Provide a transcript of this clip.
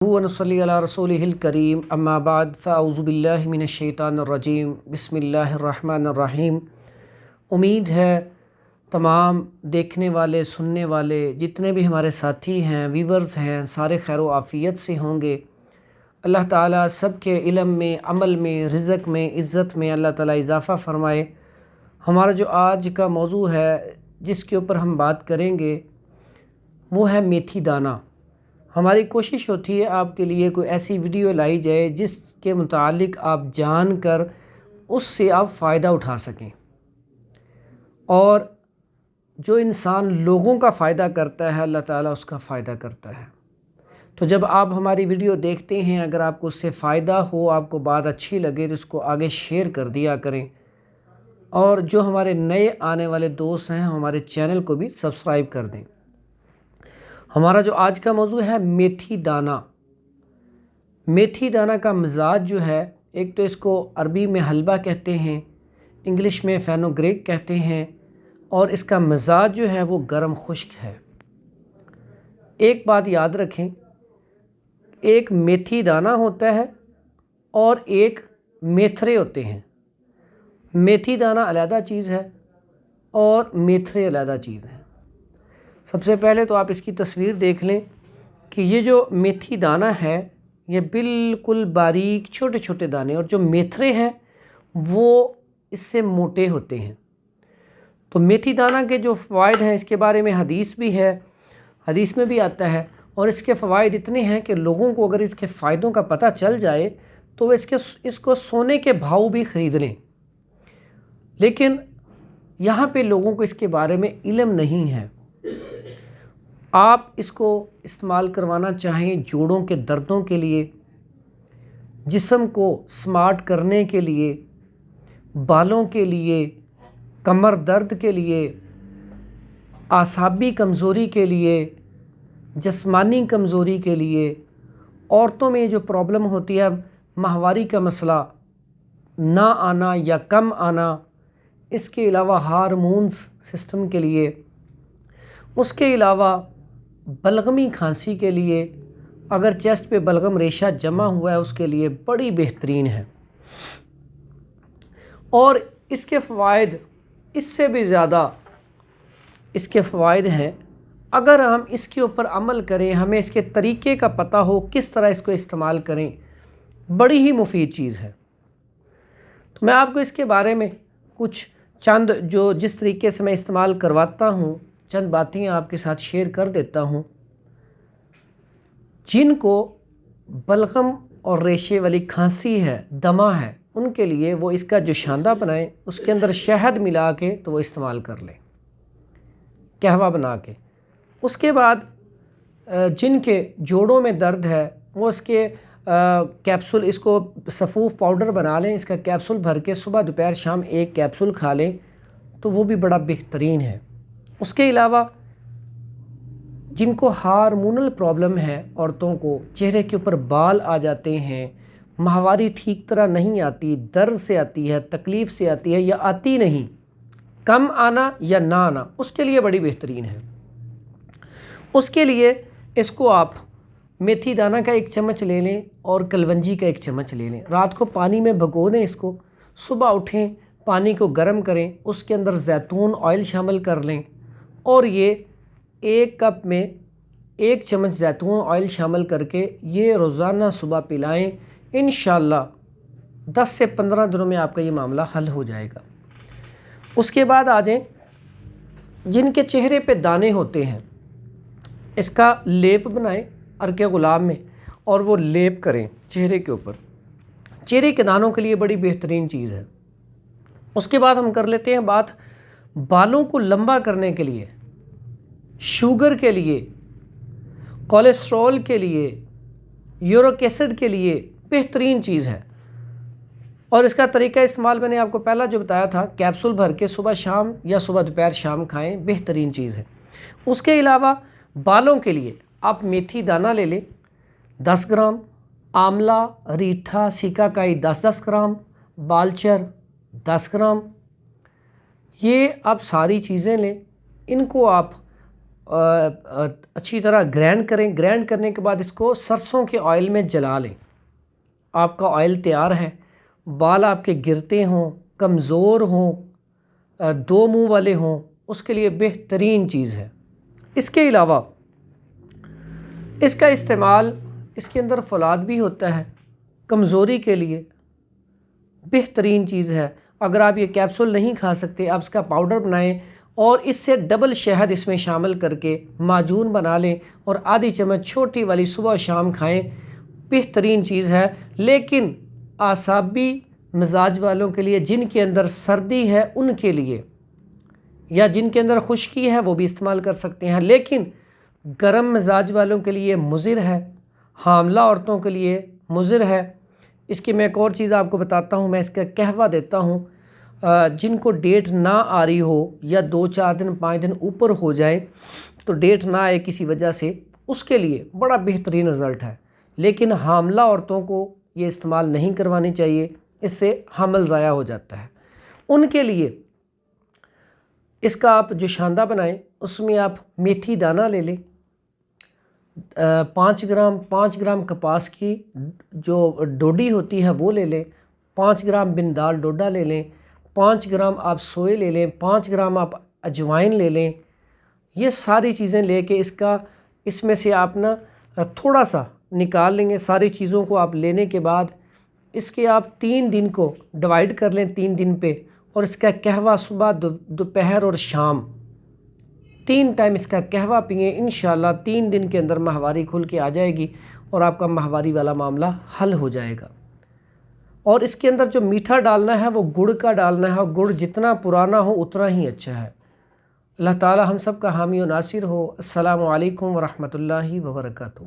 ونصلی علی رسولہ الکریم اما بعد فاعوذ باللہ من الشیطان الرجیم بسم اللہ الرحمن الرحیم۔ امید ہے تمام دیکھنے والے سننے والے جتنے بھی ہمارے ساتھی ہیں ویورز ہیں سارے خیر و عافیت سے ہوں گے۔ اللہ تعالیٰ سب کے علم میں عمل میں رزق میں عزت میں اللہ تعالیٰ اضافہ فرمائے۔ ہمارا جو آج کا موضوع ہے جس کے اوپر ہم بات کریں گے وہ ہے میتھی دانہ۔ ہماری کوشش ہوتی ہے آپ کے لیے کوئی ایسی ویڈیو لائی جائے جس کے متعلق آپ جان کر اس سے آپ فائدہ اٹھا سکیں، اور جو انسان لوگوں کا فائدہ کرتا ہے اللہ تعالیٰ اس کا فائدہ کرتا ہے۔ تو جب آپ ہماری ویڈیو دیکھتے ہیں اگر آپ کو اس سے فائدہ ہو، آپ کو بات اچھی لگے تو اس کو آگے شیئر کر دیا کریں، اور جو ہمارے نئے آنے والے دوست ہیں ہمارے چینل کو بھی سبسکرائب کر دیں۔ ہمارا جو آج کا موضوع ہے میتھی دانہ۔ میتھی دانہ کا مزاج جو ہے، ایک تو اس کو عربی میں حلبہ کہتے ہیں، انگلش میں فینوگریک کہتے ہیں، اور اس کا مزاج جو ہے وہ گرم خشک ہے۔ ایک بات یاد رکھیں، ایک میتھی دانہ ہوتا ہے اور ایک میتھرے ہوتے ہیں۔ میتھی دانہ علیحدہ چیز ہے اور میتھرے علیحدہ چیز ہے۔ سب سے پہلے تو آپ اس کی تصویر دیکھ لیں کہ یہ جو میتھی دانہ ہے یہ بالکل باریک چھوٹے چھوٹے دانے، اور جو میتھرے ہیں وہ اس سے موٹے ہوتے ہیں۔ تو میتھی دانہ کے جو فوائد ہیں اس کے بارے میں حدیث بھی ہے، حدیث میں بھی آتا ہے، اور اس کے فوائد اتنے ہیں کہ لوگوں کو اگر اس کے فائدوں کا پتہ چل جائے تو وہ اس کو سونے کے بھاؤ بھی خرید لیں۔ لیکن یہاں پہ لوگوں کو اس کے بارے میں علم نہیں ہے۔ آپ اس کو استعمال کروانا چاہیں جوڑوں کے دردوں کے لیے، جسم کو سمارٹ کرنے کے لیے، بالوں کے لیے، کمر درد کے لیے، اعصابی کمزوری کے لیے، جسمانی کمزوری کے لیے، عورتوں میں جو پرابلم ہوتی ہے ماہواری کا مسئلہ نہ آنا یا کم آنا، اس کے علاوہ ہارمونز سسٹم کے لیے، اس کے علاوہ بلغمی کھانسی کے لیے، اگر چیسٹ پہ بلغم ریشہ جمع ہوا ہے اس کے لیے بڑی بہترین ہے۔ اور اس کے فوائد اس سے بھی زیادہ اس کے فوائد ہیں اگر ہم اس کے اوپر عمل کریں، ہمیں اس کے طریقے کا پتہ ہو کس طرح اس کو استعمال کریں، بڑی ہی مفید چیز ہے۔ تو میں آپ کو اس کے بارے میں کچھ چند جس طریقے سے میں استعمال کرواتا ہوں چند باتیں آپ کے ساتھ شیئر کر دیتا ہوں۔ جن کو بلغم اور ریشے والی کھانسی ہے، دمہ ہے، ان کے لیے وہ اس کا جو شاندہ بنائیں، اس کے اندر شہد ملا کے تو وہ استعمال کر لیں قہوہ بنا کے۔ اس کے بعد جن کے جوڑوں میں درد ہے وہ اس کے کیپسول، اس کو سفوف پاؤڈر بنا لیں، اس کا کیپسول بھر کے صبح دوپہر شام ایک کیپسول کھا لیں تو وہ بھی بڑا بہترین ہے۔ اس کے علاوہ جن کو ہارمونل پرابلم ہے، عورتوں کو چہرے کے اوپر بال آ جاتے ہیں، ماہواری ٹھیک طرح نہیں آتی، درد سے آتی ہے، تکلیف سے آتی ہے یا آتی نہیں، کم آنا یا نہ آنا، اس کے لیے بڑی بہترین ہے۔ اس کے لیے اس کو آپ میتھی دانہ کا 1 چمچ لے لیں اور کلونجی کا 1 چمچ لے لیں، رات کو پانی میں بھگو دیں اس کو، صبح اٹھیں پانی کو گرم کریں، اس کے اندر زیتون آئل شامل کر لیں، اور یہ 1 کپ میں 1 چمچ زیتون آئل شامل کر کے یہ روزانہ صبح پلائیں۔ انشاءاللہ 10 سے 15 دنوں میں آپ کا یہ معاملہ حل ہو جائے گا۔ اس کے بعد آ جائیں جن کے چہرے پہ دانے ہوتے ہیں، اس کا لیپ بنائیں عرق غلام میں اور وہ لیپ کریں چہرے کے اوپر، چہرے کے دانوں کے لیے بڑی بہترین چیز ہے۔ اس کے بعد ہم کر لیتے ہیں بات بالوں کو لمبا کرنے کے لیے، شوگر کے لیے، کولیسٹرول کے لیے، یورک ایسڈ کے لیے بہترین چیز ہے۔ اور اس کا طریقہ استعمال میں نے آپ کو پہلا جو بتایا تھا، کیپسول بھر کے صبح شام یا صبح دوپہر شام کھائیں، بہترین چیز ہے۔ اس کے علاوہ بالوں کے لیے آپ میتھی دانہ لے لیں 10 گرام، آملہ، ریٹھا، سیکاکائی 10 گرام، بالچر 10 گرام، یہ آپ ساری چیزیں لیں، ان کو آپ اچھی طرح گرینڈ کریں۔ گرینڈ کرنے کے بعد اس کو سرسوں کے آئل میں جلا لیں۔ آپ کا آئل تیار ہے۔ بال آپ کے گرتے ہوں، کمزور ہوں، دو منہ والے ہوں، اس کے لیے بہترین چیز ہے۔ اس کے علاوہ اس کا استعمال، اس کے اندر فولاد بھی ہوتا ہے، کمزوری کے لیے بہترین چیز ہے۔ اگر آپ یہ کیپسول نہیں کھا سکتے، آپ اس کا پاؤڈر بنائیں اور اس سے ڈبل شہد اس میں شامل کر کے معجون بنا لیں اور آدھی چمچ چھوٹی والی صبح و شام کھائیں، بہترین چیز ہے۔ لیکن اعصابی مزاج والوں کے لیے، جن کے اندر سردی ہے ان کے لیے، یا جن کے اندر خشکی ہے وہ بھی استعمال کر سکتے ہیں، لیکن گرم مزاج والوں کے لیے مضر ہے، حاملہ عورتوں کے لیے مضر ہے۔ اس کی میں ایک اور چیز آپ کو بتاتا ہوں، میں اس کا قہوہ دیتا ہوں۔ جن کو ڈیٹ نہ آ رہی ہو یا 2-4 دن 5 دن اوپر ہو جائے تو ڈیٹ نہ آئے کسی وجہ سے، اس کے لیے بڑا بہترین رزلٹ ہے۔ لیکن حاملہ عورتوں کو یہ استعمال نہیں کروانی چاہیے، اس سے حمل ضائع ہو جاتا ہے۔ ان کے لیے اس کا آپ جوشاندہ بنائیں، اس میں آپ میتھی دانہ لے لیں، 5 گرام کپاس کی جو ڈوڈی ہوتی ہے وہ لے لیں، 5 گرام بن دال ڈوڈا لے لیں، 5 گرام آپ سوئے لے لیں، 5 گرام آپ اجوائن لے لیں۔ یہ ساری چیزیں لے کے اس میں سے آپ نا تھوڑا سا نکال لیں گے۔ ساری چیزوں کو آپ لینے کے بعد اس کے آپ 3 دن کو ڈیوائیڈ کر لیں 3 دن پہ، اور اس کا قہوہ صبح، دوپہر اور شام 3 ٹائم اس کا قہوہ پئیں۔ انشاءاللہ 3 دن کے اندر ماہواری کھل کے آ جائے گی اور آپ کا ماہواری والا معاملہ حل ہو جائے گا۔ اور اس کے اندر جو میٹھا ڈالنا ہے وہ گڑ کا ڈالنا ہے، اور گڑ جتنا پرانا ہو اتنا ہی اچھا ہے۔ اللہ تعالی ہم سب کا حامی و ناصر ہو۔ السلام علیکم ورحمۃ اللہ وبرکاتہ۔